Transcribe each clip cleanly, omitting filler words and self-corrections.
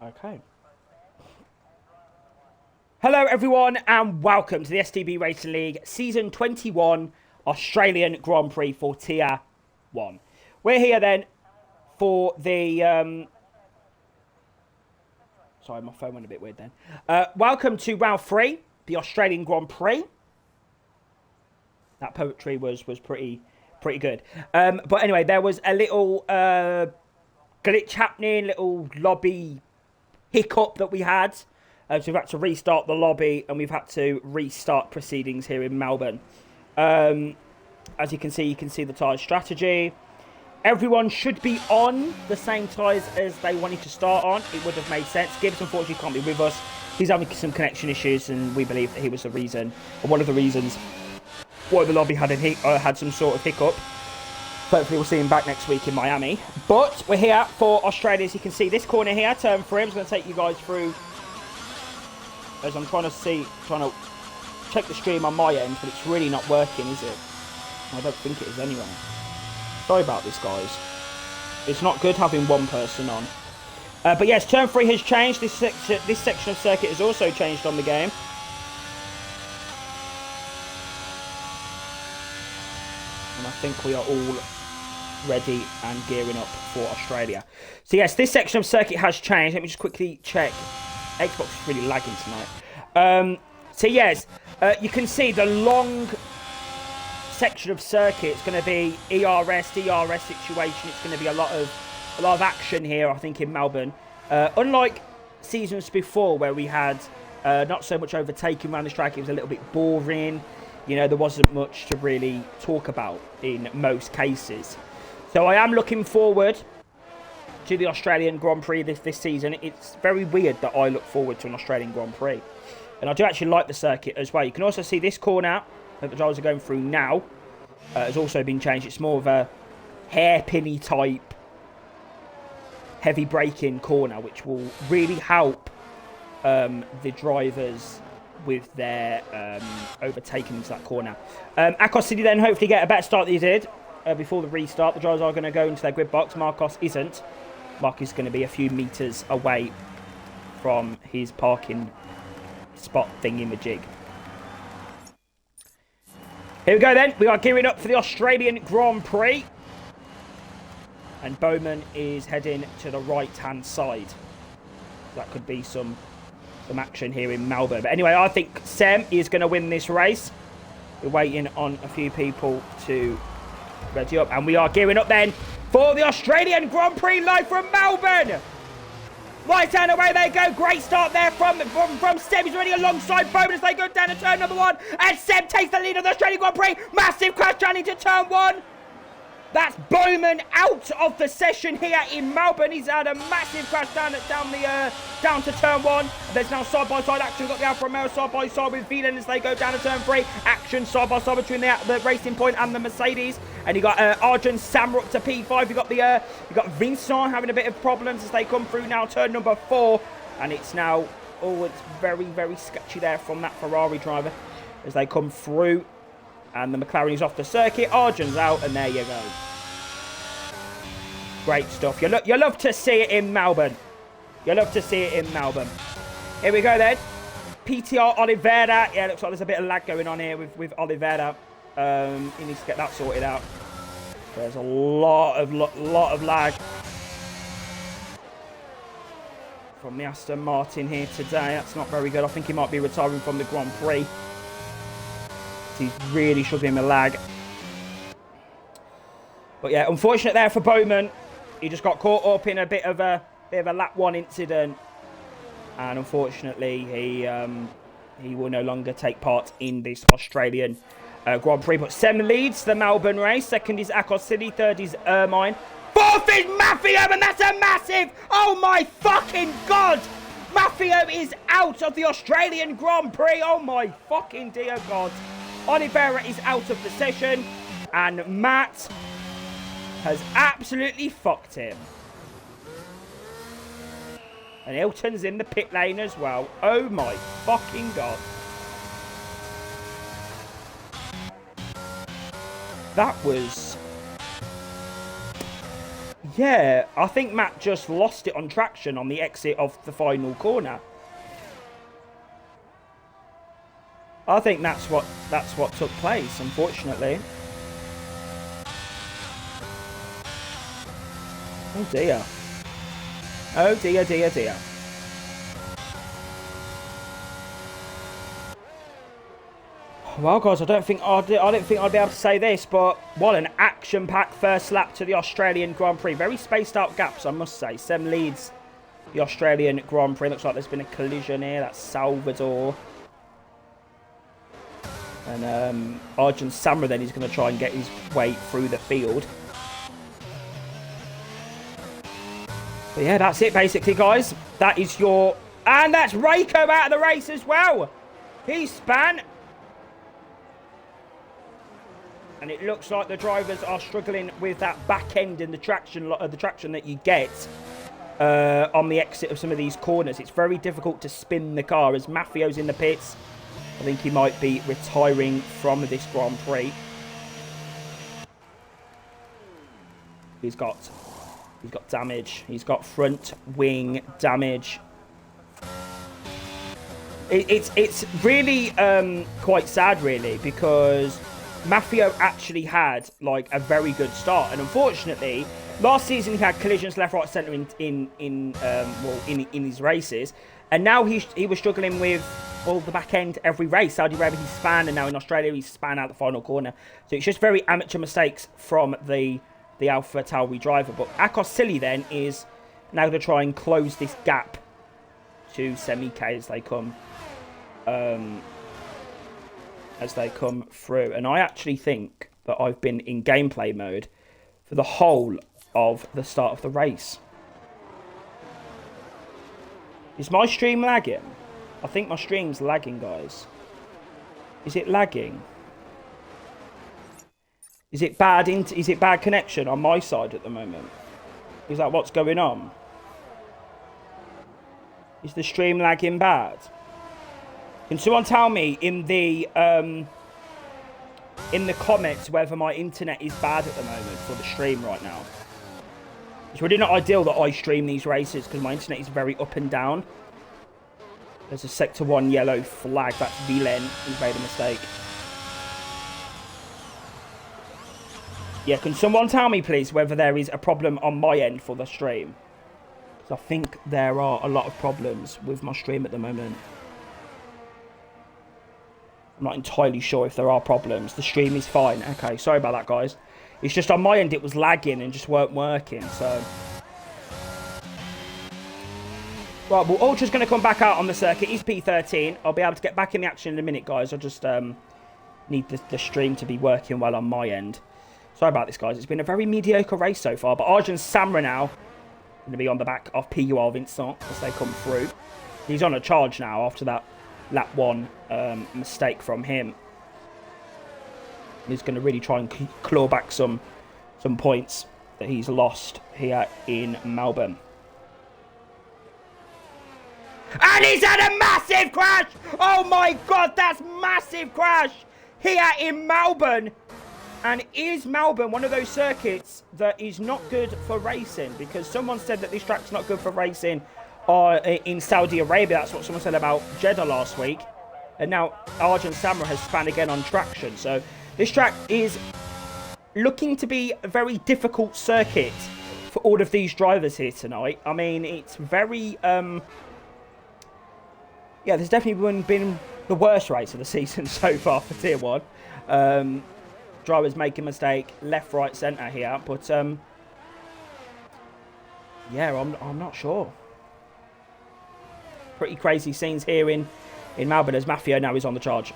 Okay. Hello, everyone, and welcome to the STB Racing League Season 21 Australian Grand Prix for Tier 1. We're here then for the... Sorry, my phone went a bit weird then. Welcome to round 3, the Australian Grand Prix. That poetry was pretty good. But anyway, there was a little glitch happening, little lobby hiccup that we had. So we've had to restart the lobby and we've had to restart proceedings here in Melbourne. As you can see the tyre strategy. Everyone should be on the same tyres as they wanted to start on. It would have made sense. Gibbs unfortunately can't be with us. He's having some connection issues and we believe that he was the reason, or one of the reasons, why the lobby had some sort of hiccup. Hopefully we'll see him back next week in Miami. But we're here for Australia. As you can see, this corner here, turn 3. I'm just going to take you guys through as I'm trying to check the stream on my end, but it's really not working, is it? I don't think it is anyway. Sorry about this, guys. It's not good having one person on. But yes, turn 3 has changed. This section of circuit has also changed on the game. And I think we are all ready and gearing up for Australia. So yes, this section of circuit has changed. Let me just quickly check. Xbox is really lagging tonight. So yes, you can see the long section of circuit. It's going to be ERS, DRS situation. It's going to be a lot of action here, I think, in Melbourne. Unlike seasons before, where we had not so much overtaking around the track, it was a little bit boring. You know, there wasn't much to really talk about in most cases. So I am looking forward to the Australian Grand Prix this season. It's very weird that I look forward to an Australian Grand Prix. And I do actually like the circuit as well. You can also see this corner that the drivers are going through now has also been changed. It's more of a hairpinny type heavy braking corner, which will really help the drivers with their overtaking into that corner. Akos City then hopefully get a better start than he did before the restart. The drivers are going to go into their grid box. Marcos isn't. Marcos is going to be a few meters away from his parking spot thingy-majig. Here we go then. We are gearing up for the Australian Grand Prix. And Bowman is heading to the right-hand side. That could be some action here in Melbourne. But anyway, I think Sem is going to win this race. We're waiting on a few people to ready up. And we are gearing up then for the Australian Grand Prix live from Melbourne. Right down away they go. Great start there from Seb. He's already alongside Bowman as they go down to turn number 1. And Seb takes the lead of the Australian Grand Prix. Massive crash down into turn 1. That's Bowman out of the session here in Melbourne. He's had a massive crash down to turn 1. There's now side-by-side action. We've got the Alfa Romeo side-by-side with Velen as they go down to turn 3. Action side-by-side between the Racing Point and the Mercedes. And you got Arjun Samrup to P5. You got Vincent having a bit of problems as they come through now. Turn number 4. And it's now, it's very, very sketchy there from that Ferrari driver as they come through. And the McLaren is off the circuit. Arjun's out, and there you go. Great stuff. You love to see it in Melbourne. You love to see it in Melbourne. Here we go then. PTR Oliveira. Yeah, looks like there's a bit of lag going on here with Oliveira. He needs to get that sorted out. There's a lot of lag from the Aston Martin here today. That's not very good. I think he might be retiring from the Grand Prix. He's really struggling with lag. But yeah, unfortunate there for Bowman. He just got caught up in a bit of a lap 1 incident, and unfortunately he will no longer take part in this Australian Grand Prix. But Sem leads the Melbourne race. Second is Akos City. Third is Ermine. Fourth is Maffio, and that's a massive. Oh my fucking god! Maffio is out of the Australian Grand Prix. Oh my fucking dear god! Oliveira is out of the session, and Matt has absolutely fucked him. And Hilton's in the pit lane as well. Oh my fucking god. That was Yeah, I think Matt just lost it on traction on the exit of the final corner. I think that's what took place, unfortunately. Oh dear. Oh dear, dear, dear. Well, guys, I don't think I'd be able to say this, but what an action-packed first lap to the Australian Grand Prix. Very spaced out gaps, I must say. Sem leads the Australian Grand Prix. Looks like there's been a collision here. That's Salvador. And Arjun Samra then is going to try and get his way through the field. But yeah, that's it basically, guys. That is your... And that's Reiko out of the race as well. He span. And it looks like the drivers are struggling with that back end and the traction that you get on the exit of some of these corners. It's very difficult to spin the car as Mafio's in the pits. I think he might be retiring from this Grand Prix. He's got damage. He's got front wing damage. It's really quite sad, really, because Mafio actually had like a very good start, and unfortunately, last season he had collisions left, right, centre in his races, and now he was struggling with the back end every race. Saudi Arabia he span, and now in Australia he span out the final corner. So it's just very amateur mistakes from the Alpha Tauri driver. But Akosili then is now going to try and close this gap to Semi-K as they come through. And I actually think that I've been in gameplay mode for the whole of the start of the race. Is my stream lagging? I think my stream's lagging, guys. Is it lagging? Is it bad connection on my side at the moment? Is that what's going on? Is the stream lagging bad? Can someone tell me in the comments whether my internet is bad at the moment for the stream right now? It's really not ideal that I stream these races because my internet is very up and down. There's a Sector 1 yellow flag. That's Vilen who's made a mistake. Yeah, can someone tell me, please, whether there is a problem on my end for the stream? Because I think there are a lot of problems with my stream at the moment. I'm not entirely sure if there are problems. The stream is fine. Okay, sorry about that, guys. It's just on my end it was lagging and just weren't working, so... Right, well, Ultra's going to come back out on the circuit. He's P13. I'll be able to get back in the action in a minute, guys. I just need the stream to be working well on my end. Sorry about this, guys. It's been a very mediocre race so far. But Arjun Samra now going to be on the back of PUR Vincent as they come through. He's on a charge now after that lap 1 mistake from him. He's going to really try and claw back some points that he's lost here in Melbourne. And he's had a massive crash! Oh my god, that's massive crash here in Melbourne. And is Melbourne one of those circuits that is not good for racing? Because someone said that this track's not good for racing in Saudi Arabia. That's what someone said about Jeddah last week. And now Arjun Samra has spun again on traction. So this track is looking to be a very difficult circuit for all of these drivers here tonight. I mean, it's very... yeah, there's definitely been the worst race of the season so far for Tier 1. Drivers making a mistake, left, right, centre here. But, yeah, I'm not sure. Pretty crazy scenes here in Melbourne as Mafia now is on the charge.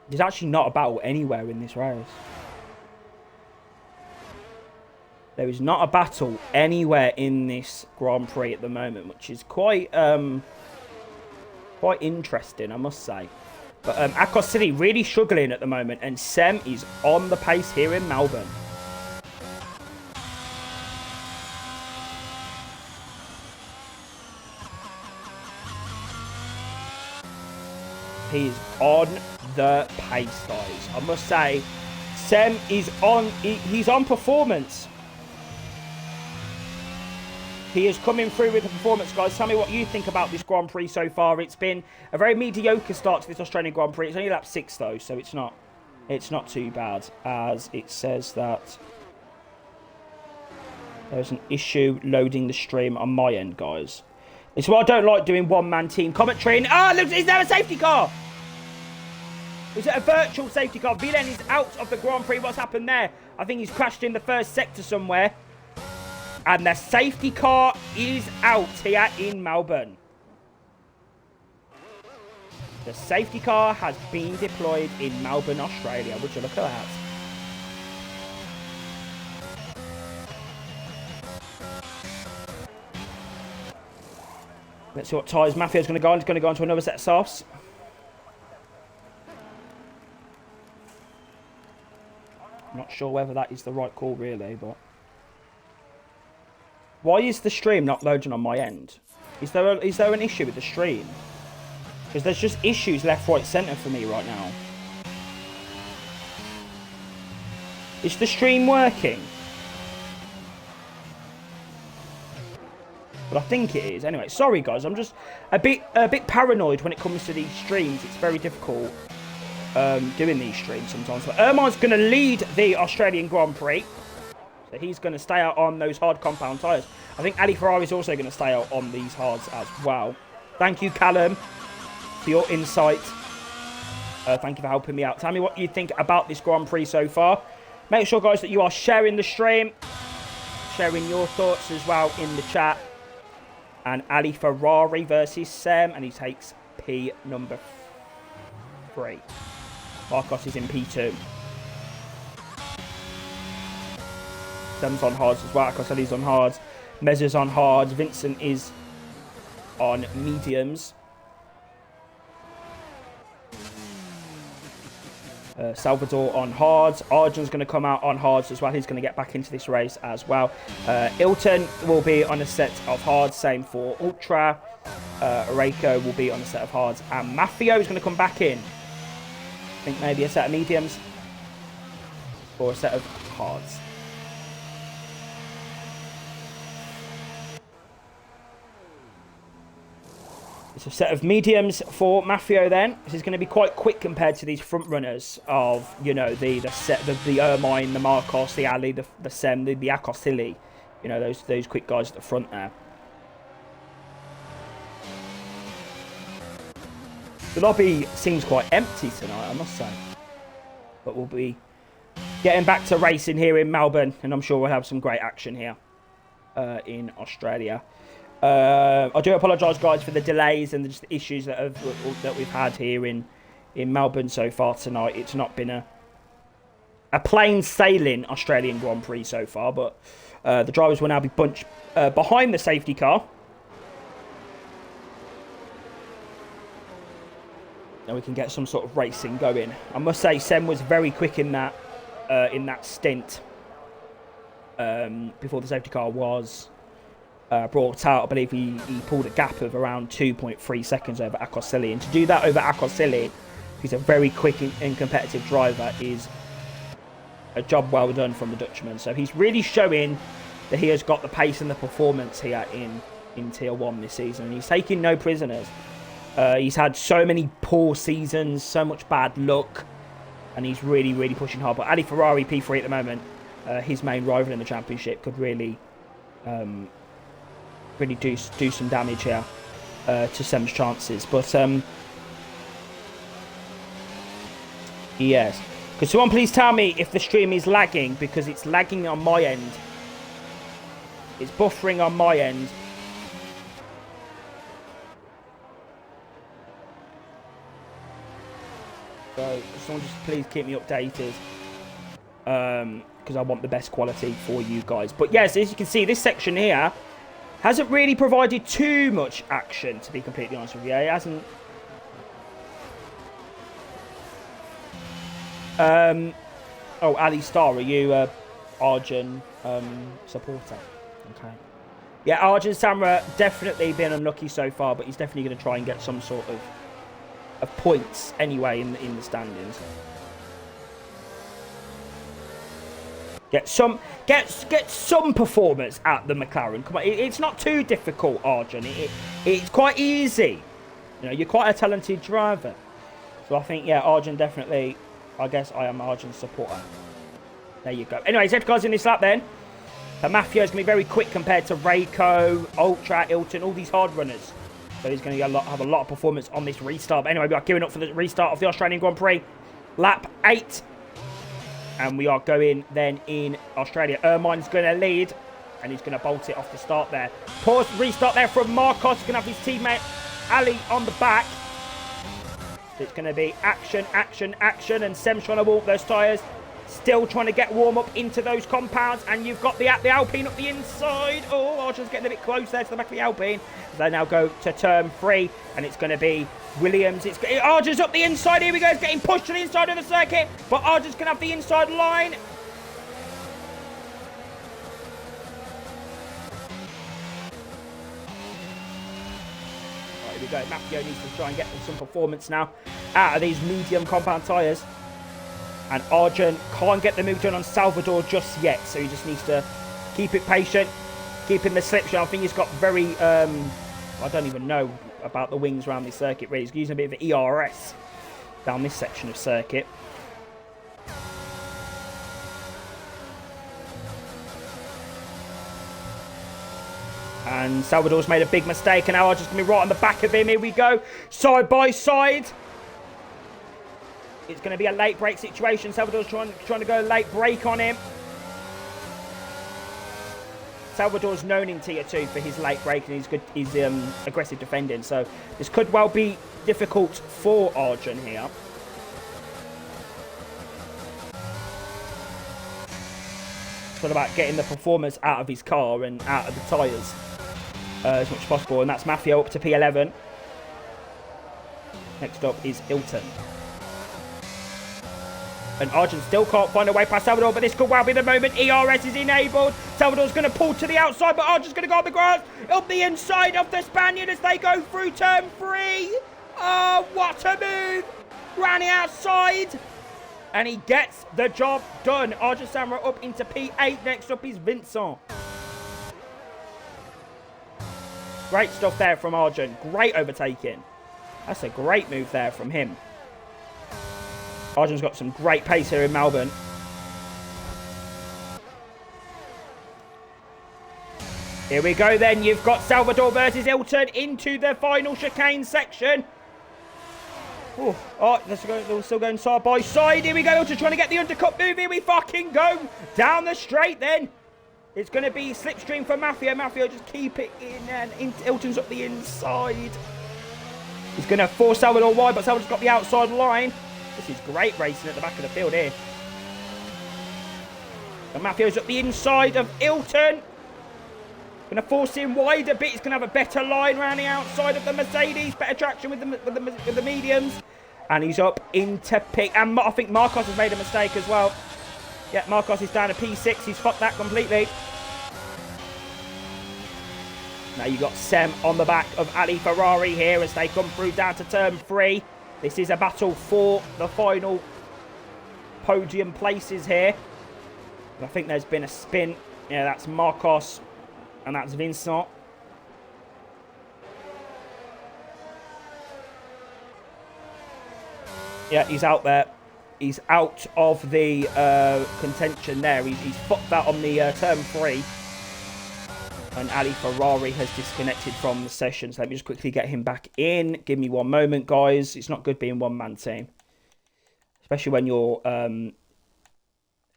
There's actually not a battle anywhere in this race. There is not a battle anywhere in this Grand Prix at the moment, which is quite interesting, I must say. But Akos City really struggling at the moment, and Sem is on the pace here in Melbourne. He is on the pace, guys. I must say, Sem is on. He's on performance. He is coming through with the performance, guys. Tell me what you think about this Grand Prix so far. It's been a very mediocre start to this Australian Grand Prix. It's only lap 6 though, so it's not too bad. As it says that there's an issue loading the stream on my end, guys. It's why I don't like doing one-man team commentary. And, look, is there a safety car? Is it a virtual safety car? Villen is out of the Grand Prix. What's happened there? I think he's crashed in the first sector somewhere. And the safety car is out here in Melbourne. The safety car has been deployed in Melbourne, Australia. Would you look at that? Let's see what tyres Mafia's going to go on. He's going to go on to another set of softs. I'm not sure whether that is the right call, really, but... Why is the stream not loading on my end? Is there an issue with the stream? Because there's just issues left, right, centre for me right now. Is the stream working? But I think it is. Anyway, sorry guys, I'm just a bit paranoid when it comes to these streams. It's very difficult doing these streams sometimes. But Ermine's going to lead the Australian Grand Prix. So he's going to stay out on those hard compound tyres. I think Ali Ferrari's also going to stay out on these hards as well. Thank you, Callum, for your insight. Thank you for helping me out. Tell me what you think about this Grand Prix so far. Make sure, guys, that you are sharing the stream. Sharing your thoughts as well in the chat. And Ali Ferrari versus Sem. And he takes P number 3. Marcos is in P2. Sem's on hards as well. Coselli's on hards. Mez's on hards. Vincent is on mediums. Salvador on hards. Arjun's going to come out on hards as well. He's going to get back into this race as well. Ilton will be on a set of hards. Same for Ultra. Reiko will be on a set of hards. And Mafio is going to come back in. I think maybe a set of mediums. Or a set of hards. It's a set of mediums for Mafio then. This is going to be quite quick compared to these front runners of, you know, the Ermine, the Marcos, the Ali, the Sem, the Akosili. You know, those quick guys at the front there. The lobby seems quite empty tonight, I must say. But we'll be getting back to racing here in Melbourne, and I'm sure we'll have some great action here in Australia. I do apologise, guys, for the delays and just the issues that we've had here in Melbourne so far tonight. It's not been a plain sailing Australian Grand Prix so far, but the drivers will now be bunched behind the safety car. And we can get some sort of racing going. I must say, Sem was very quick in that stint before the safety car was brought out. I believe he pulled a gap of around 2.3 seconds over Akosili. And to do that over Akosili, who's a very quick and competitive driver, is a job well done from the Dutchman. So he's really showing that he has got the pace and the performance here in Tier 1 this season. And he's taking no prisoners. He's had so many poor seasons, so much bad luck, and he's really, really pushing hard. But Ali Ferrari, P3 at the moment, his main rival in the championship, could really do some damage here to Sem's chances. But yes. Could someone please tell me if the stream is lagging, because it's lagging on my end. It's buffering on my end. So someone just please keep me updated, because I want the best quality for you guys. But yes, as you can see, this section here hasn't really provided too much action, to be completely honest with you. It hasn't. Oh, Ali Star, are you Arjun supporter? Okay. Yeah, Arjun Samra definitely been unlucky so far, but he's definitely going to try and get some sort of points anyway in the standings. Get some performance at the McLaren. Come on, it's not too difficult, Arjun. It's quite easy. You know, you're quite a talented driver. So I think, yeah, Arjun definitely. I guess I am Arjun's supporter. There you go. Anyway, Z cars in this lap then. Mafia is going to be very quick compared to Reiko, Ultra, Ilton, all these hard runners. So he's going to have a lot of performance on this restart. But anyway, we are gearing up for the restart of the Australian Grand Prix. Lap 8. And we are going then in Australia. Ermine's going to lead. And he's going to bolt it off the start there. Pause, restart there from Marcos. He's going to have his teammate Ali on the back. So it's going to be action, action, action. And Sem's trying to walk those tyres. Still trying to get warm up into those compounds. And you've got the Alpine up the inside. Oh, Archer's getting a bit close there to the back of the Alpine. They now go to turn 3. And it's going to be Williams. Archer's up the inside. Here we go. It's getting pushed to the inside of the circuit. But Archer's going to have the inside line. Right, here we go. Maffio needs to try and get some performance now out of these medium compound tyres. And Arjun can't get the move done on Salvador just yet. So he just needs to keep it patient. Keeping the slip shot. I think he's got very... I don't even know about the wings around this circuit. Really. He's using a bit of ERS down this section of circuit. And Salvador's made a big mistake. And now Arjun's going to be right on the back of him. Here we go. Side by side. It's going to be a late break situation. Salvador's trying to go late break on him. Salvador's known in Tier 2 for his late break and his aggressive defending. So this could well be difficult for Arjun here. It's all about getting the performance out of his car and out of the tyres as much as possible. And that's Mafia up to P11. Next up is Ilton. And Arjun still can't find a way past Salvador, but this could well be the moment. ERS is enabled. Salvador's going to pull to the outside, but Arjun's going to go on the grass. Up the inside of the Spaniard as they go through turn 3. Oh, what a move. Round the outside. And he gets the job done. Arjun Samra up into P8. Next up is Vincent. Great stuff there from Arjun. Great overtaking. That's a great move there from him. Arjun's got some great pace here in Melbourne. Here we go then. You've got Salvador versus Ilton into the final chicane section. Ooh. Oh, they're still going side by side. Here we go. Ilton trying to get the undercut move. Here we fucking go. Down the straight then. It's going to be slipstream for Mafia. Mafia just keep it in and Ilton's up the inside. He's going to force Salvador wide, but Salvador's got the outside line. This is great racing at the back of the field here. And Mafio's up the inside of Ilton. Going to force him wide a bit. He's going to have a better line around the outside of the Mercedes. Better traction with the mediums. And he's up into P. And I think Marcos has made a mistake as well. Yeah, Marcos is down to P6. He's fucked that completely. Now you've got Sem on the back of Ali Ferrari here as they come through down to turn 3. This is a battle for the final podium places here. I think there's been a spin. Yeah, that's Marcos and that's Vincent. Yeah, he's out there. He's out of the contention there. He's fucked that on the turn 3. And Ali Ferrari has disconnected from the session. So let me just quickly get him back in. Give me one moment, guys. It's not good being one-man team. Especially when your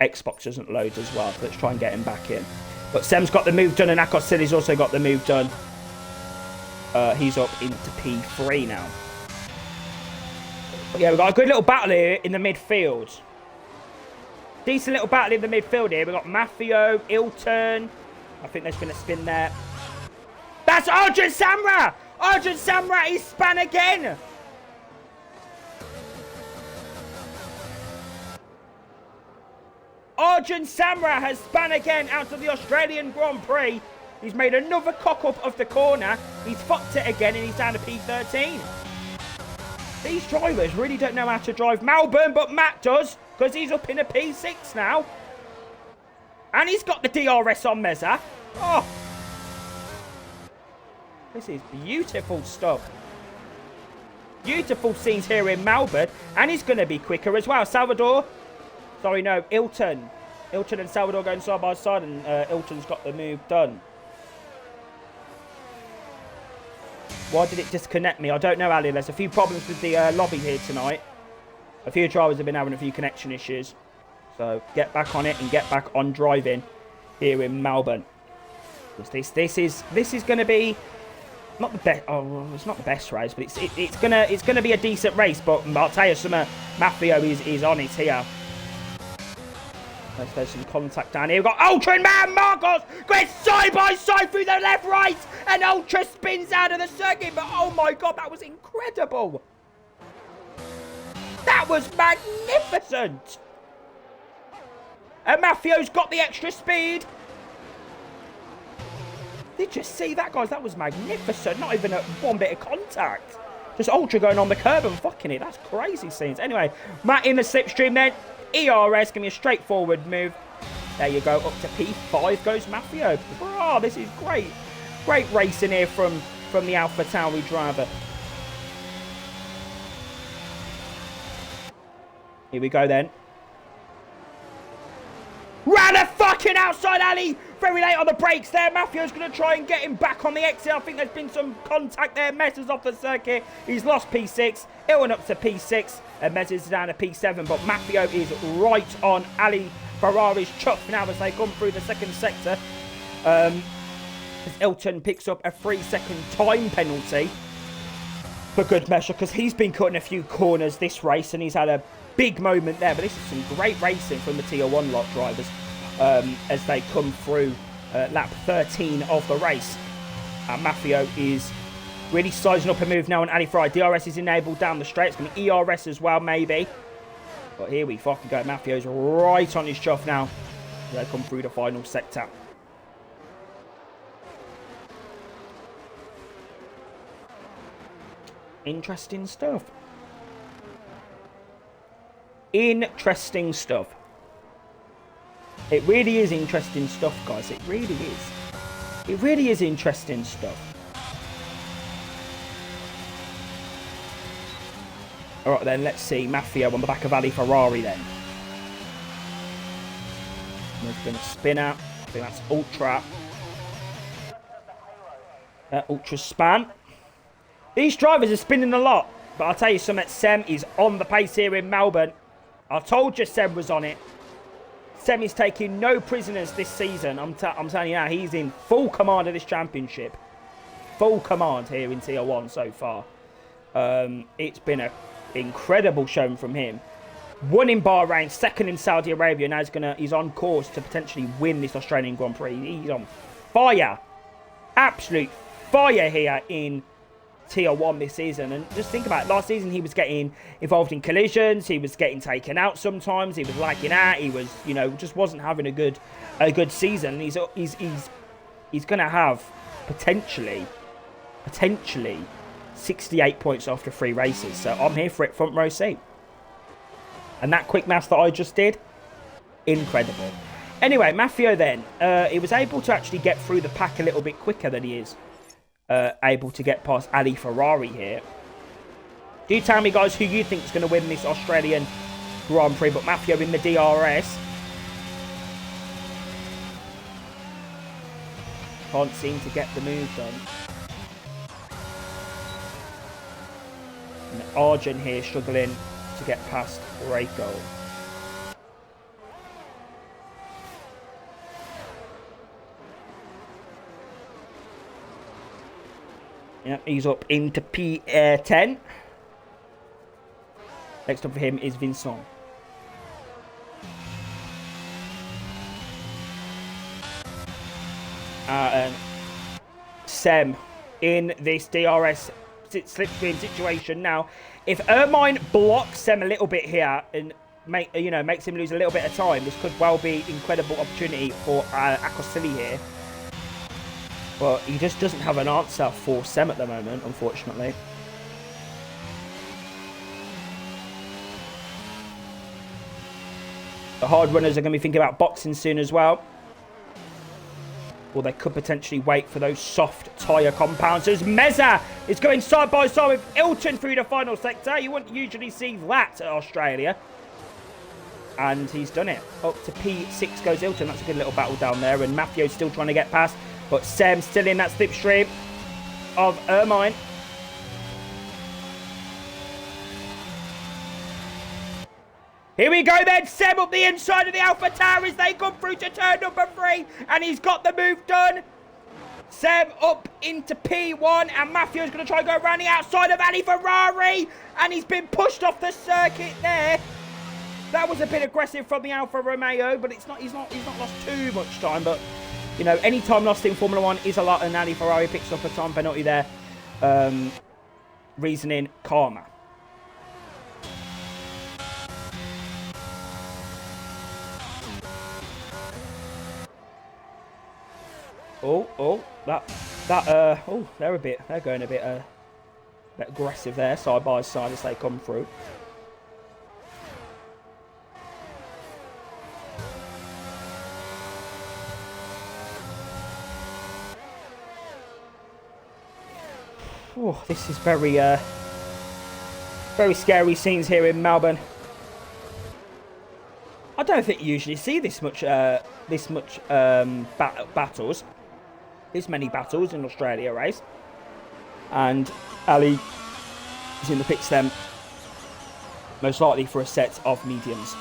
Xbox doesn't load as well. So let's try and get him back in. But Sem's got the move done and Akos City's also got the move done. He's up into P3 now. But yeah, we've got a good little battle here in the midfield. Decent little battle in the midfield here. We've got Mafio, Ilton. I think there's been a spin there. That's Arjun Samra! Arjun Samra, he spun again! Arjun Samra has spun again out of the Australian Grand Prix. He's made another cock-up of the corner. He's fucked it again and he's down to P13. These drivers really don't know how to drive Melbourne, but Matt does, because he's up in a P6 now. And he's got the DRS on Meza. Oh. This is beautiful stuff. Beautiful scenes here in Melbourne. And he's going to be quicker as well. Salvador. Sorry, no. Ilton. Ilton and Salvador going side by side. And Ilton's got the move done. Why did it disconnect me? I don't know, Ali. There's a few problems with the lobby here tonight. A few drivers have been having a few connection issues. So get back on it and get back on driving here in Melbourne. This is going to be not the best. Oh, it's not the best race, but it's gonna be a decent race. But I'll tell you, Mafio is on it here. There's some contact down here. We've got Ultra Man Marcos going side by side through the left, right, and Ultra spins out of the circuit. But oh my God, that was incredible. That was magnificent. And Mafio's got the extra speed. Did you see that, guys? That was magnificent. Not even one bit of contact. Just Ultra going on the curb and fucking it. That's crazy scenes. Anyway, Matt in the slipstream then. ERS, give me a straightforward move. There you go. Up to P5 goes Mafio. Bro, this is great. Great racing here from the Alpha Tauri driver. Here we go then. Ran a fucking outside alley. Very late on the brakes there. Mafio's going to try and get him back on the exit. I think there's been some contact there. Messer's off the circuit. He's lost P6. It went up to P6. And Messer's down to P7. But Mafio is right on Ali Ferrari's chuck now as they come through the second sector. As Elton picks up a 3-second time penalty for good measure, because he's been cutting a few corners this race and he's had a big moment there. But this is some great racing from the Tier 1 lot drivers as they come through lap 13 of the race. Mafio is really sizing up a move now on Ali Ferrari. DRS is enabled down the straight. It's going to be ERS as well, maybe. But here we fucking go. Mafio's right on his chuff now. They come through the final sector. Interesting stuff. Interesting stuff. It really is interesting stuff, guys. It really is. It really is interesting stuff. Alright then, let's see. Mafio on the back of Ali Ferrari then. There's been a spin out. I think that's Ultra. Ultra span. These drivers are spinning a lot. But I'll tell you something. Sem is on the pace here in Melbourne. I told you Sem was on it. Sem is taking no prisoners this season. I'm telling you now, he's in full command of this championship. Full command here in Tier 1 so far. It's been an incredible showing from him. Won in Bahrain, second in Saudi Arabia. Now he's on course to potentially win this Australian Grand Prix. He's on fire. Absolute fire here in Tier 1 this season. And just think about it, last season he was getting involved in collisions, he was getting taken out sometimes, he was lagging out, he was, you know, just wasn't having a good season. He's gonna have potentially 68 points after 3 races. So I'm here for it, front row seat. And that quick maths that I just did, incredible. Anyway, Mafio then, he was able to actually get through the pack a little bit quicker than he is able to get past Ali Ferrari here. Do tell me, guys, who you think is going to win this Australian Grand Prix. But Mafio in the DRS. Can't seem to get the move done. And Arjun here struggling to get past Reiko. Yep, he's up into P10. Next up for him is Vincent. And Sem in this DRS slipstream situation now. If Ermine blocks Sem a little bit here and makes him lose a little bit of time, this could well be incredible opportunity for Akosili here. But he just doesn't have an answer for Sem at the moment, unfortunately. The hard runners are going to be thinking about boxing soon as well. or they could potentially wait for those soft tyre compounds. As Meza is going side by side with Ilton through the final sector. You wouldn't usually see that at Australia. And he's done it. Up to P6 goes Ilton. That's a good little battle down there. And Matthew's still trying to get past. But Sem's still in that slipstream of Ermine. Here we go then, Sem up the inside of the Alpha Tower as they come through to turn number 3. And he's got the move done. Sem up into P1 and Matthew is going to try and go around the outside of Ali Ferrari. And he's been pushed off the circuit there. That was a bit aggressive from the Alfa Romeo, but he's not lost too much time. But, you know, any time lost in Formula 1 is a lot, and Ali Ferrari picks up a time penalty there. Reasoning karma. They're going a bit aggressive there, side by side as they come through. Oh, this is very scary scenes here in Melbourne. I don't think you usually see this much battles. This many battles in Australia race. And Ali is in the pits then, most likely for a set of mediums.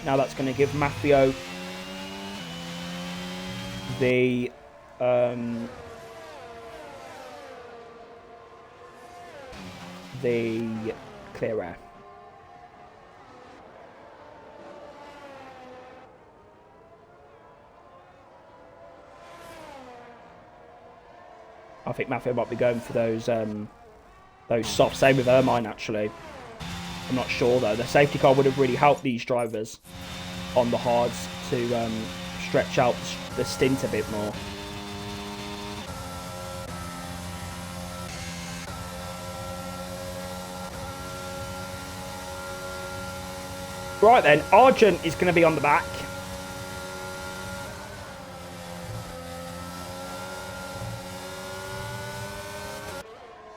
Now that's going to give Matthew the clear air. I think Matthew might be going for those softs. Same with Ermine, actually. I'm not sure, though. The safety car would have really helped these drivers on the hards to stretch out the stint a bit more. Right then, Argent is going to be on the back.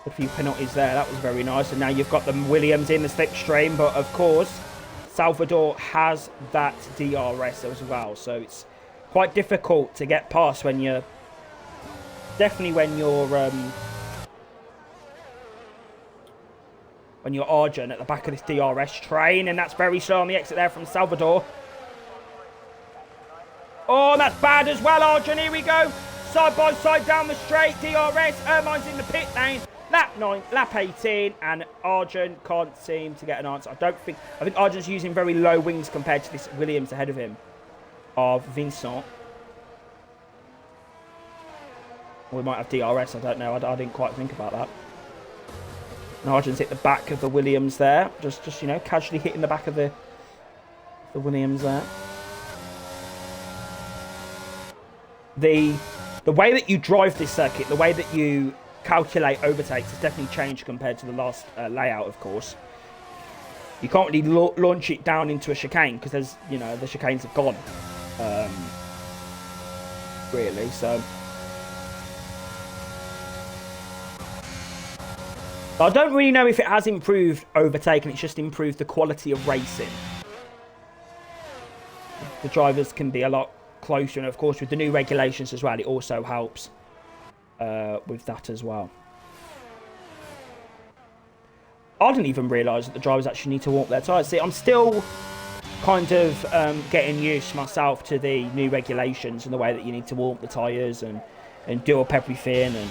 A few penalties there, that was very nice. And now you've got the Williams in the slipstream, but of course, Salvador has that DRS as well. So it's quite difficult to get past when you're... Definitely when you're Argent at the back of this DRS train. And that's very slow on the exit there from Salvador. Oh, that's bad as well, Argent. Here we go. Side by side down the straight. DRS. Ermine's in the pit lane. Lap 9, lap 18. And Argent can't seem to get an answer. I think Argent's using very low wings compared to this Williams ahead of him. Of Vincent. We might have DRS. I don't know. I didn't quite think about that. Argent's hit the back of the Williams there. Just you know, casually hitting the back of the Williams there. The way that you drive this circuit, the way that you calculate overtakes has definitely changed compared to the last layout, of course. You can't really launch it down into a chicane because there's, you know, the chicanes are gone. Really, so... I don't really know if it has improved overtaking. It's just improved the quality of racing. The drivers can be a lot closer, and of course with the new regulations as well, it also helps with that as well. I didn't even realise that the drivers actually need to warm their tyres. See, I'm still kind of getting used myself to the new regulations and the way that you need to warm the tyres and do up everything, and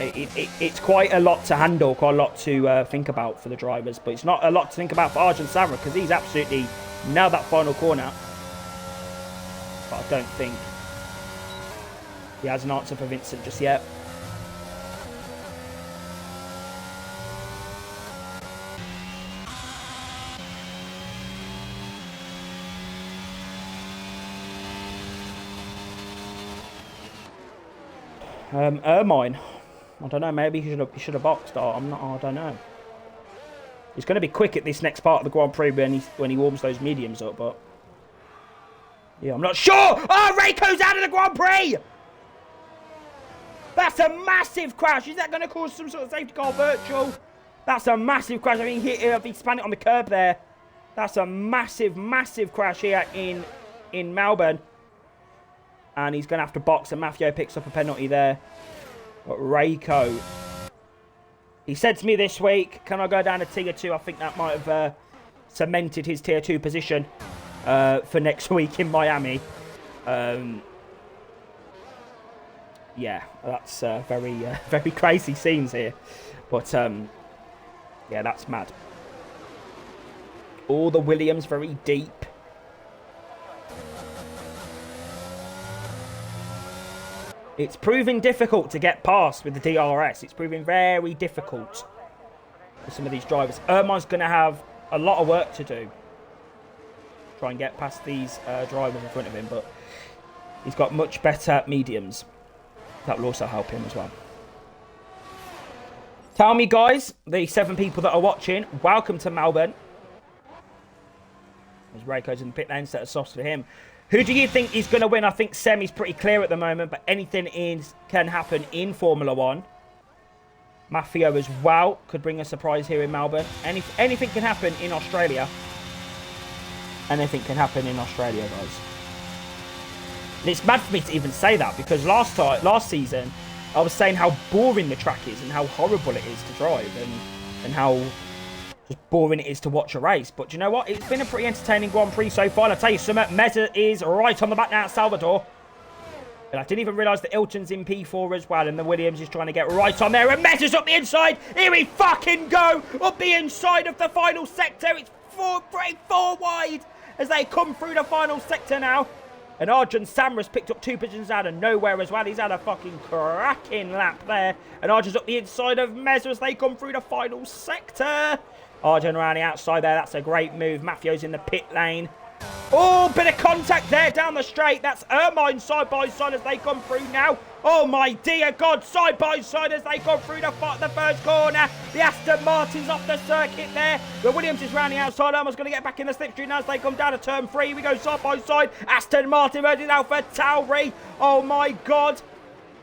it's quite a lot to handle, quite a lot to think about for the drivers, but it's not a lot to think about for Arjun Savra because he's absolutely nailed that final corner. But I don't think he has an answer for Vincent just yet. Ermine. I don't know. Maybe he should have boxed. I don't know. He's going to be quick at this next part of the Grand Prix when he warms those mediums up, but... Yeah, I'm not sure! Oh, Reiko's out of the Grand Prix! That's a massive crash. Is that going to cause some sort of safety car virtual? That's a massive crash. I mean, he spun it on the curb there. That's a massive, massive crash here in Melbourne. And he's going to have to box, and Maffeo picks up a penalty there. But Reiko... He said to me this week, can I go down to Tier 2? I think that might have cemented his Tier 2 position for next week in Miami. Yeah, that's very, very crazy scenes here. But, yeah, that's mad. All the Williams very deep. It's proving difficult to get past with the DRS. It's proving very difficult for some of these drivers. Irmine's going to have a lot of work to do. Try and get past these drivers in front of him. But he's got much better mediums. That will also help him as well. Tell me, guys, the 7 people that are watching, welcome to Melbourne. As Reiko's in the pit lane, set of softs for him. Who do you think is going to win? I think Semi's pretty clear at the moment, but anything can happen in Formula 1. Maffeo as well could bring a surprise here in Melbourne. Anything can happen in Australia. Anything can happen in Australia, guys. And it's mad for me to even say that, because last season, I was saying how boring the track is and how horrible it is to drive and how... just boring it is to watch a race. But do you know what? It's been a pretty entertaining Grand Prix so far. I'll tell you something. Meza is right on the back now at Salvador. And I didn't even realise that Ilton's in P4 as well. And the Williams is trying to get right on there. And Meza's up the inside. Here we fucking go. Up the inside of the final sector. It's four wide as they come through the final sector now. And Arjun Samra's picked up 2 positions out of nowhere as well. He's had a fucking cracking lap there. And Arjun's up the inside of Meza as they come through the final sector. Arjun around the outside there. That's a great move. Maffeo's in the pit lane. Oh, bit of contact there down the straight. That's Irmine side by side as they come through now. Oh, my dear God. Side by side as they come through the first corner. The Aston Martin's off the circuit there. The Williams is round the outside. Irmine's going to get back in the slipstream now as they come down to turn 3. We go side by side. Aston Martin versus Alpha Tauri. Oh, my God.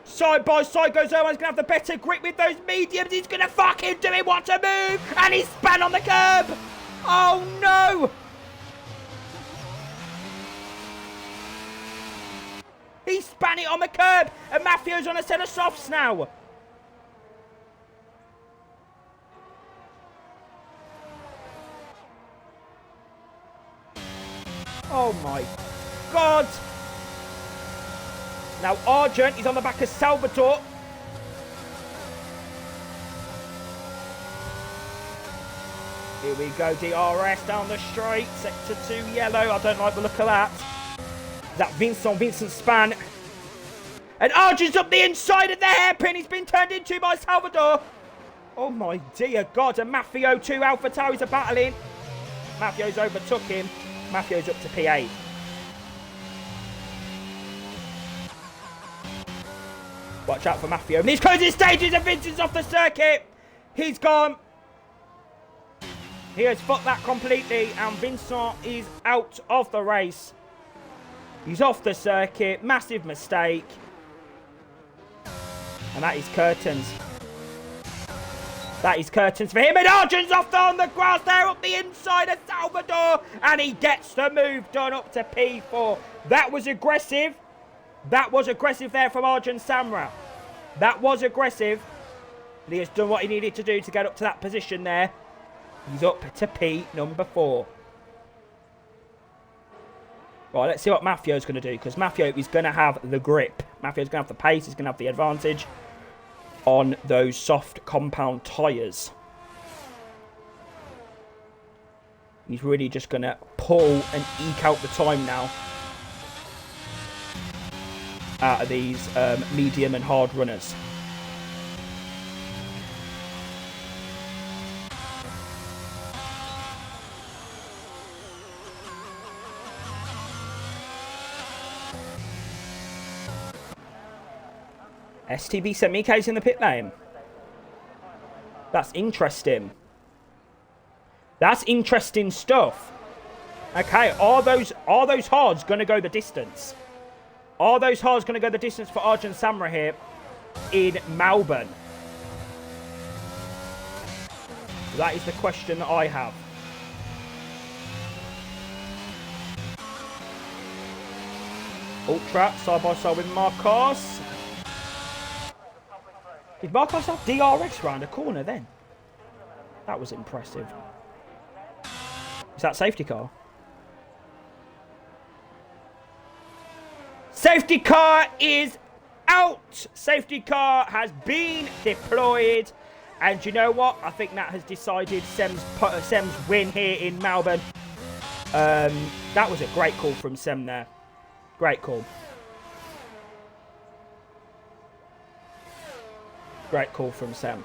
Side by side goes Irmine's going to have the better grip with those mediums. He's going to fucking do it. What a move. And he's span on the curb. Oh, no. He span it on the curb. And Maffeo's on a set of softs now. Oh, my God. Now, Arjun is on the back of Salvatore. Here we go, DRS down the straight. Sector 2 yellow. I don't like the look of that. That Vincent span. And Arjun's up the inside of the hairpin. He's been turned into by Salvador. Oh, my dear God. And Maffeo 2 Alpha Tauris are battling. Maffeo's overtook him. Maffeo's up to P8. Watch out for Maffeo. And these closing stages and Vincent's off the circuit. He's gone. He has fucked that completely. And Vincent is out of the race. He's off the circuit. Massive mistake. And that is curtains. That is curtains for him. And Arjun's off on the grass there up the inside of Salvador. And he gets the move done up to P4. That was aggressive. That was aggressive there from Arjun Samra. That was aggressive. But he has done what he needed to do to get up to that position there. He's up to P number 4. Right, let's see what Maffeo's going to do. Because Maffeo is going to have the grip. Maffeo's going to have the pace. He's going to have the advantage on those soft compound tyres. He's really just going to pull and eke out the time now out of these medium and hard runners. STB Semike's in the pit lane. That's interesting. That's interesting stuff. Okay, are those hards going to go the distance? Are those hards going to go the distance for Arjun Samra here in Melbourne? That is the question that I have. Ultra, side by side with Marcos. Did Marcos have DRS round a corner then? That was impressive. Is that safety car? Safety car is out. Safety car has been deployed. And you know what? I think that has decided Sem's win here in Melbourne. That was a great call from Sem there. Great call. Great call from Sem.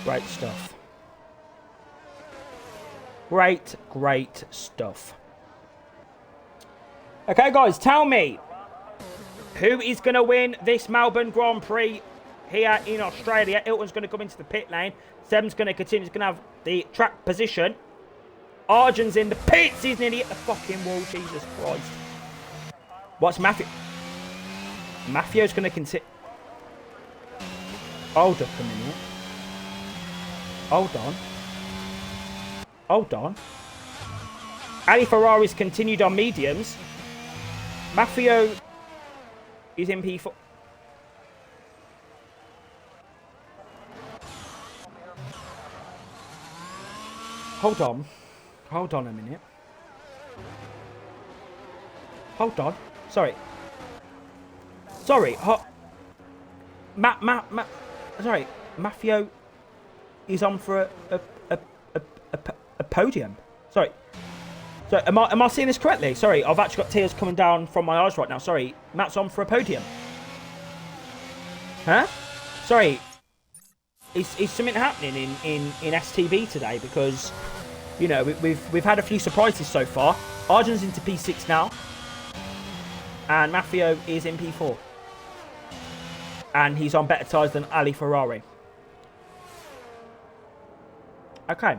Great stuff. Great stuff. Okay, guys, tell me who is going to win this Melbourne Grand Prix here in Australia. Hilton's going to come into the pit lane. Sem's going to continue. He's going to have the track position. Arjun's in the pits. He's nearly hit the fucking wall. Jesus Christ. What's Matthew? Matthew's going to continue. Hold up a minute. Hold on. Hold on. Ali Ferrari's continued on mediums. Maffio is in P4. Hold on. Hold on a minute. Hold on. Sorry. Sorry. Sorry. Maffio is on for a podium. Sorry. So am I seeing this correctly? Sorry, I've actually got tears coming down from my eyes right now. Sorry, Matt's on for a podium. Huh? Sorry. Is something happening in STB today? Because, you know, we've had a few surprises so far. Arjun's into P6 now. And Maffio is in P4. And he's on better tyres than Ali Ferrari. Okay.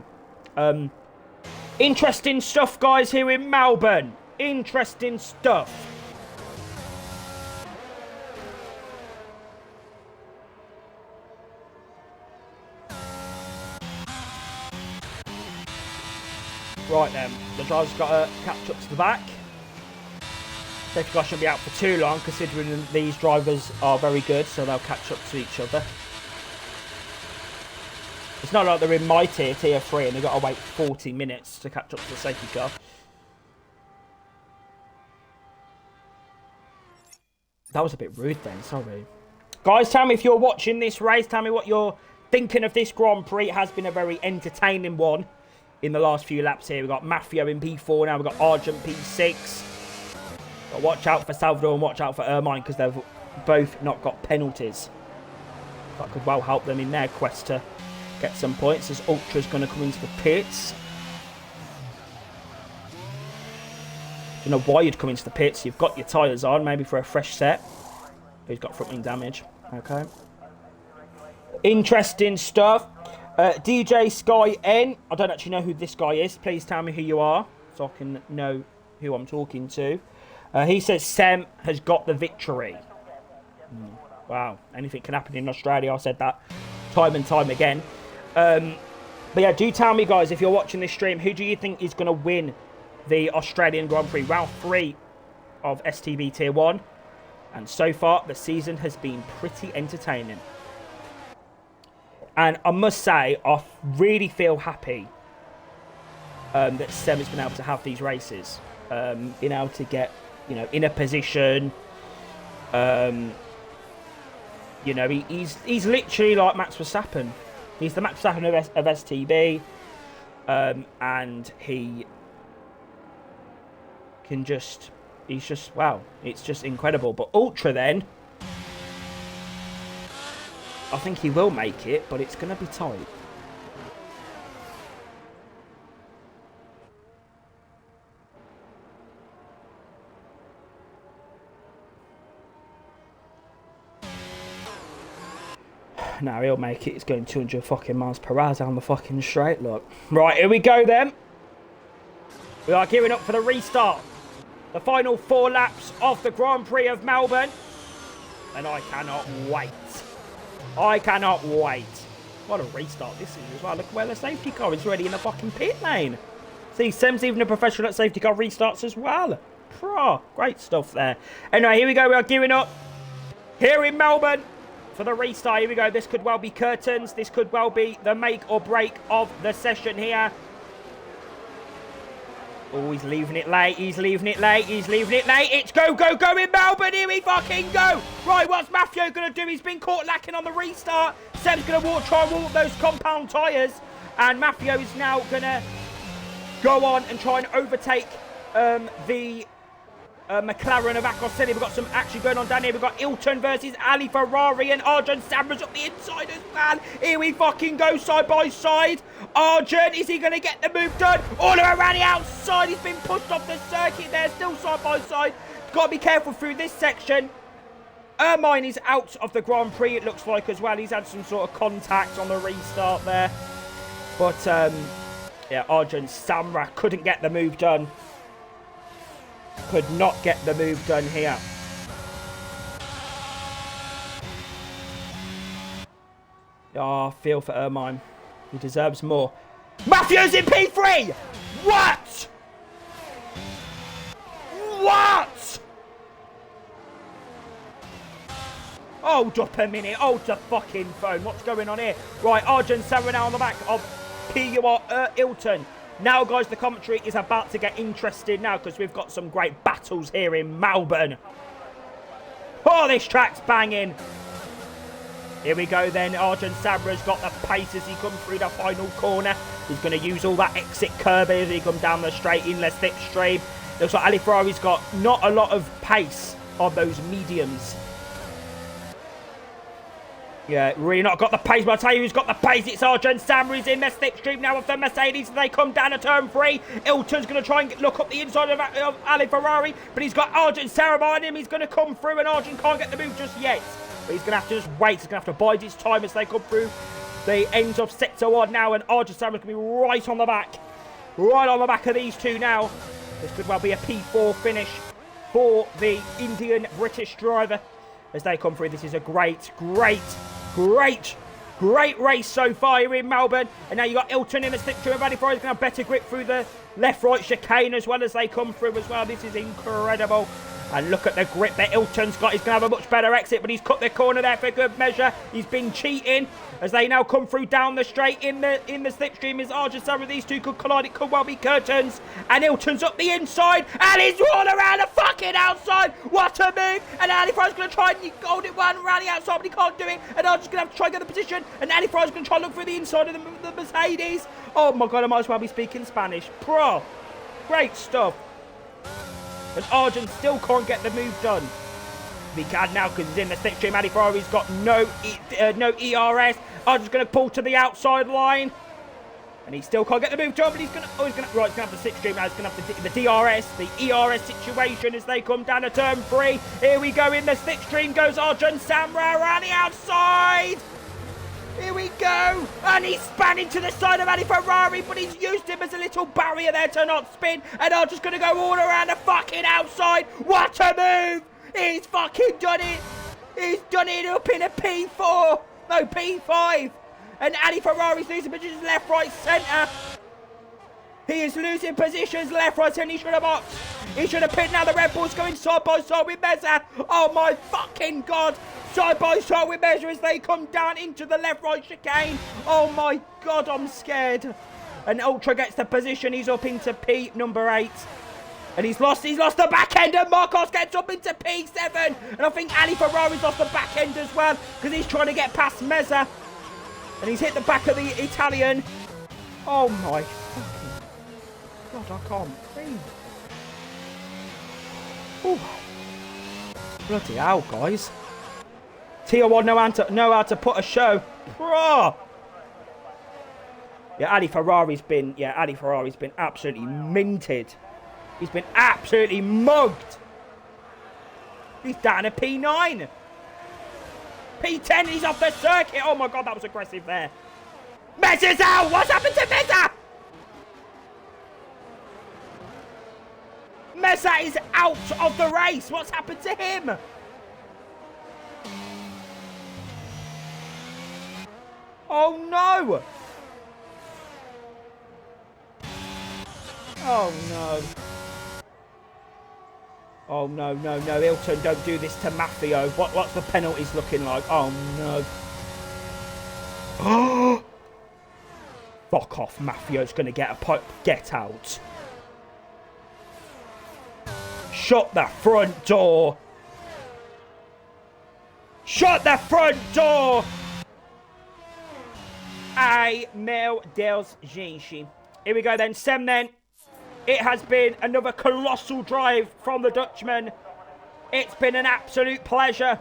Interesting stuff, guys, here in Melbourne. Interesting stuff. Right then, the driver's got to catch up to the back. Safety car shouldn't be out for too long, considering these drivers are very good, so they'll catch up to each other. It's not like they're in my tier 3, and they've got to wait 40 minutes to catch up to the safety car. That was a bit rude then, sorry. Guys, tell me if you're watching this race. Tell me what you're thinking of this Grand Prix. It has been a very entertaining one in the last few laps here. We've got Maffio in P4 now. We've got Argent P6. But watch out for Salvador and watch out for Ermine, because they've both not got penalties. That could well help them in their quest to get some points, as Ultra's going to come into the pits. Don't know why you'd come into the pits. You've got your tyres on, maybe for a fresh set. He's got front wing damage. Okay. Interesting stuff. DJ Sky N. I don't actually know who this guy is. Please tell me who you are, so I can know who I'm talking to. He says Sem has got the victory. Wow. Anything can happen in Australia. I said that time and time again. But yeah, do tell me, guys, if you're watching this stream, who do you think is going to win the Australian Grand Prix round 3 of STB Tier 1? And so far, the season has been pretty entertaining. And I must say, I really feel happy that Sem has been able to have these races. Been able to get, you know, in a position. You know, he's literally like Max Verstappen. He's the Max Verstappen of STB. And he can just... He's just... Wow. It's just incredible. But Ultra then... I think he will make it, but it's going to be tight. No, he'll make it. He's going 200 fucking miles per hour down the fucking straight, look. Right, here we go then. We are gearing up for the restart. The final 4 laps of the Grand Prix of Melbourne. And I cannot wait. I cannot wait. What a restart this is as well. Look where the safety car is ready in the fucking pit lane. See, Sem's even a professional at safety car restarts as well. Great stuff there. Anyway, here we go. We are gearing up here in Melbourne for the restart. Here we go. This could well be curtains. This could well be the make or break of the session here. Oh, he's leaving it late. He's leaving it late. He's leaving it late. It's go, go, go in Melbourne. Here we fucking go. Right, what's Matthew going to do? He's been caught lacking on the restart. Seb's going to try and walk those compound tyres. And Matthew is now going to go on and try and overtake the McLaren of Akoseli. We've got some action going on down here. We've got Ilton versus Ali Ferrari and Arjun Samra's up the inside as well. Here we fucking go side by side. Arjun, is he going to get the move done? All around the outside. He's been pushed off the circuit there. Still side by side. Got to be careful through this section. Ermine is out of the Grand Prix, it looks like, as well. He's had some sort of contact on the restart there. But, yeah, Arjun Samra couldn't get the move done. Could not get the move done here. Oh, I feel for Ermine. He deserves more. Matthews in P3! What? What? Hold up a minute. Hold the fucking phone. What's going on here? Right, Arjun Samra now on the back of PUR Ilton. Now, guys, the commentary is about to get interested now because we've got some great battles here in Melbourne. Oh, this track's banging. Here we go then. Arjun Samra's got the pace as he comes through the final corner. He's going to use all that exit curb as he comes down the straight inlet slipstream. Looks like Ali Ferrari's got not a lot of pace on those mediums. Yeah, really not got the pace, but I'll tell you who's got the pace. It's Arjun Samra. He's in the slipstream now of the Mercedes. They come down to turn 3. Ilton's going to try and look up the inside of Ali Ferrari, but he's got Arjun Samra behind him. He's going to come through, and Arjun can't get the move just yet. But he's going to have to just wait. He's going to have to bide his time as they come through the ends of sector 1 now, and Arjun Samra's going to be right on the back. Right on the back of these two now. This could well be a P4 finish for the Indian-British driver as they come through. This is a great race so far here in Melbourne. And now you got Ilton in the slipstream. Everybody Ferrari's going to have better grip through the left-right chicane as well as they come through as well. This is incredible. And look at the grip that Ilton's got. He's going to have a much better exit, but he's cut the corner there for good measure. He's been cheating as they now come through down the straight in the slipstream. Is Arjun Samra. These two could collide. It could well be curtains. And Ilton's up the inside. And he's all around the fucking outside. What a move. And Ali Ferrari's going to try and hold it one around the outside, but he can't do it. And Arjun's going to have to try and get the position. And Ali Ferrari's going to try and look through the inside of the Mercedes. Oh my God, I might as well be speaking Spanish. Bro, great stuff. But Arjun still can't get the move done. He can now because he's in the slipstream. Ali Ferrari's got no ERS. Arjun's going to pull to the outside line. And he still can't get the move done, but he's going to have the slipstream now. He's going to have the DRS, the ERS situation as they come down to turn 3. Here we go in the slipstream goes Arjun Samra around the outside. Here we go. And he's spanning to the side of Ali Ferrari, but he's used him as a little barrier there to not spin. And Arjun's going to go all around the fucking outside. What a move. He's fucking done it. He's done it up in a P4. No, P5. And Ali Ferrari's losing positions left, right, centre. He is losing positions left, right, centre. He should have boxed. He should have pinned. Now the Red Bull's going side by side with Meza. Oh my fucking God. Side by side with Meza as they come down into the left, right chicane. Oh my God, I'm scared. And Ultra gets the position. He's up into P number 8. And he's lost the back end, and Marcos gets up into P7. And I think Ali Ferrari's lost the back end as well because he's trying to get past Meza. And he's hit the back of the Italian. Oh my fucking God, I can't breathe. Ooh. Bloody hell, guys. Tier 1 know how to put a show. Bro. Yeah, Ali Ferrari's been absolutely minted. He's been absolutely mugged. He's down to P9. P10 and he's off the circuit. Oh my God, that was aggressive there. Messa's out. What's happened to Mesa? Mesa is out of the race. What's happened to him? Oh no. Oh no. Oh no, no, no. Hilton, don't do this to Maffio. What's the penalties looking like? Oh no. Oh. Fuck off. Maffio's going to get a get out. Shut the front door. Shut the front door. Ai meu Deus, gente. Here we go then. Sem then. It has been another colossal drive from the Dutchman. It's been an absolute pleasure.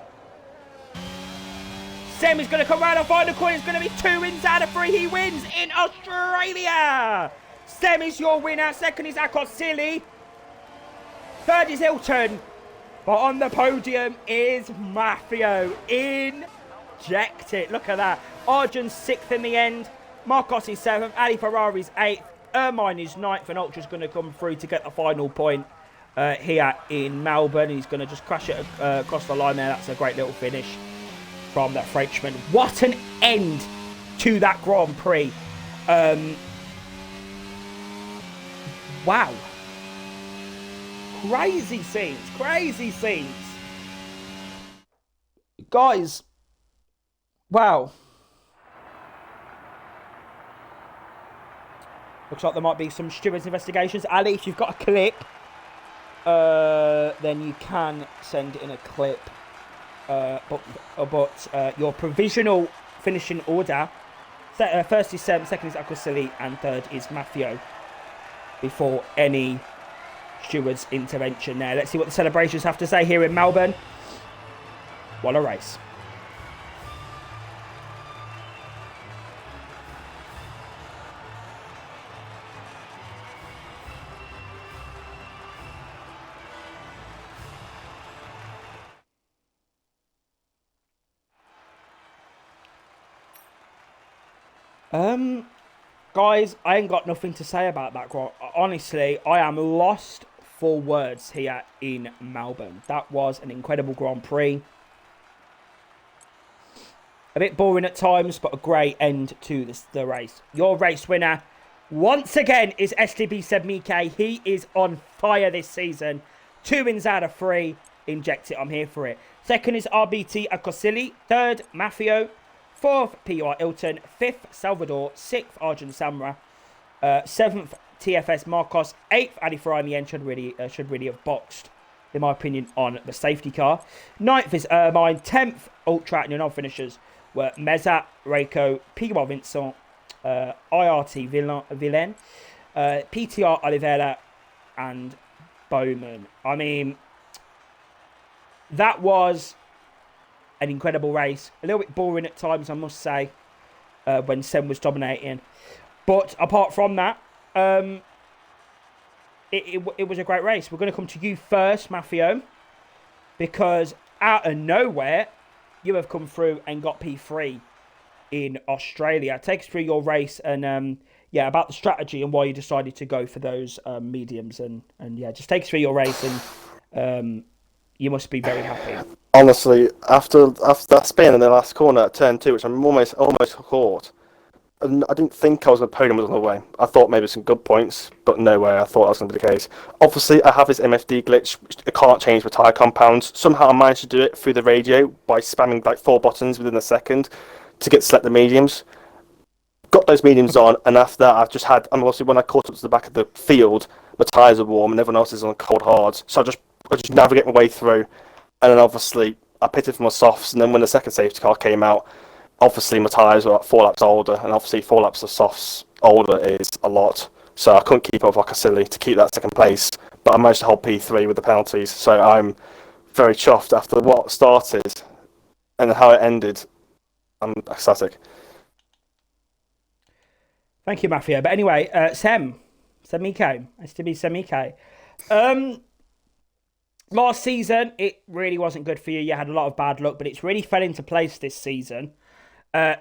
Sem is going to come round and find the corner. It's going to be 2 wins out of 3. He wins in Australia. Sem is your winner. Second is Akosili. Third is Hilton. But on the podium is Maffio. Injected. Look at that. Arjun's 6th in the end. Marcos is 7th. Ali Ferrari's 8th. Ermine is 9th. And Ultra's going to come through to get the final point here in Melbourne. He's going to just crash it across the line there. That's a great little finish from that Frenchman. What an end to that Grand Prix. Wow. Crazy scenes. Crazy scenes. Guys. Wow. Looks like there might be some stewards investigations. Ali, if you've got a clip, then you can send in a clip. But your provisional finishing order, first is Sem, second is Akosili, and third is Maffio. Before any stewards intervention there. Let's see what the celebrations have to say here in Melbourne. What a race. Guys, I ain't got nothing to say about that. Honestly, I am lost for words here in Melbourne. That was an incredible Grand Prix. A bit boring at times, but a great end to the race. Your race winner, once again, is STB Sebmike. He is on fire this season. 2 wins out of 3. Inject it, I'm here for it. Second is RBT Akosili. Third, Maffio. 4th, PUR Hilton. 5th, Salvador. 6th, Arjun Samra. 7th, TFS Marcos. 8th, Ali Farah in the end should really have boxed, in my opinion, on the safety car. 9th is Ermine. 10th, Ultra, and your non-finishers were Meza, Reiko, PUR Vincent, IRT Villain, PTR Oliveira, and Bowman. I mean, that was an incredible race. A little bit boring at times, I must say, when Sem was dominating. But apart from that, it was a great race. We're going to come to you first, Maffio, because out of nowhere, you have come through and got P3 in Australia. Take us through your race and, yeah, about the strategy and why you decided to go for those mediums. And yeah, just take us through your race and you must be very happy. Honestly, after that spin in the last corner at turn 2, which I'm almost caught, and I didn't think I was going to podium on the way. I thought maybe some good points, but no way I thought that was going to be the case. Obviously, I have this MFD glitch, which I can't change with tyre compounds. Somehow I managed to do it through the radio by spamming like 4 buttons within a second to get select the mediums. Got those mediums on, and after that, I've just had, and obviously when I caught up to the back of the field, my tyres are warm and everyone else is on cold hards. So I just navigate my way through, and then obviously I pitted for my softs, and then when the second safety car came out, obviously my tyres were like 4 laps older, and obviously 4 laps of softs older is a lot. So I couldn't keep up like a silly to keep that second place, but I managed to hold P3 with the penalties. So I'm very chuffed after what started and how it ended. I'm ecstatic. Thank you, Maffio. But anyway, Semike, STB Semike. Last season, it really wasn't good for you. You had a lot of bad luck, but it's really fell into place this season.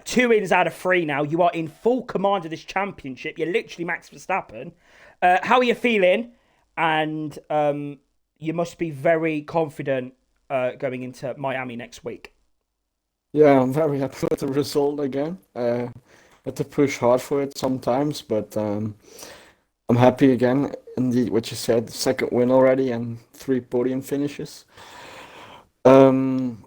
2 wins out of 3 now. You are in full command of this championship. You're literally Max Verstappen. How are you feeling? And you must be very confident going into Miami next week. Yeah, I'm very happy with the result again. Had to push hard for it sometimes, but I'm happy again. Indeed, what you said, second win already and 3 podium finishes. Um,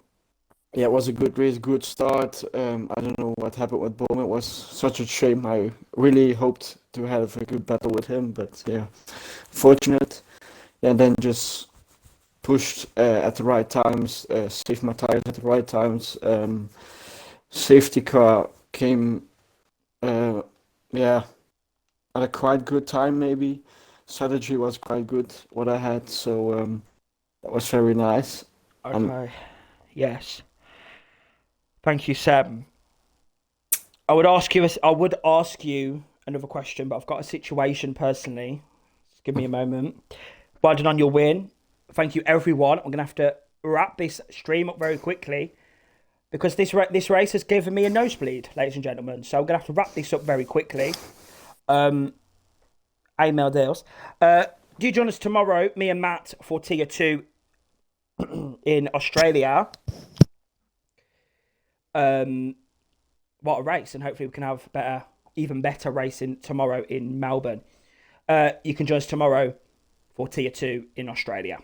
yeah, it was a good race, good start. I don't know what happened with Bowman. It was such a shame. I really hoped to have a good battle with him, but yeah, fortunate. Yeah, and then just pushed at the right times, saved my tires at the right times. Safety car came, uh, yeah, at a quite good time maybe. Strategy was quite good what I had, so that was very nice. Um, Okay. Yes. Thank you, Seb. I would ask you another question, but I've got a situation personally. Just give me a moment. Well done on your win. Thank you, everyone. I'm gonna have to wrap this stream up very quickly because this race has given me a nosebleed, ladies and gentlemen. So I'm gonna have to wrap this up very quickly. Um, email deals. Do you join us tomorrow, me and Matt, for Tier 2 in Australia? Um, what a race, and hopefully we can have even better racing tomorrow in Melbourne. You can join us tomorrow for Tier 2 in Australia.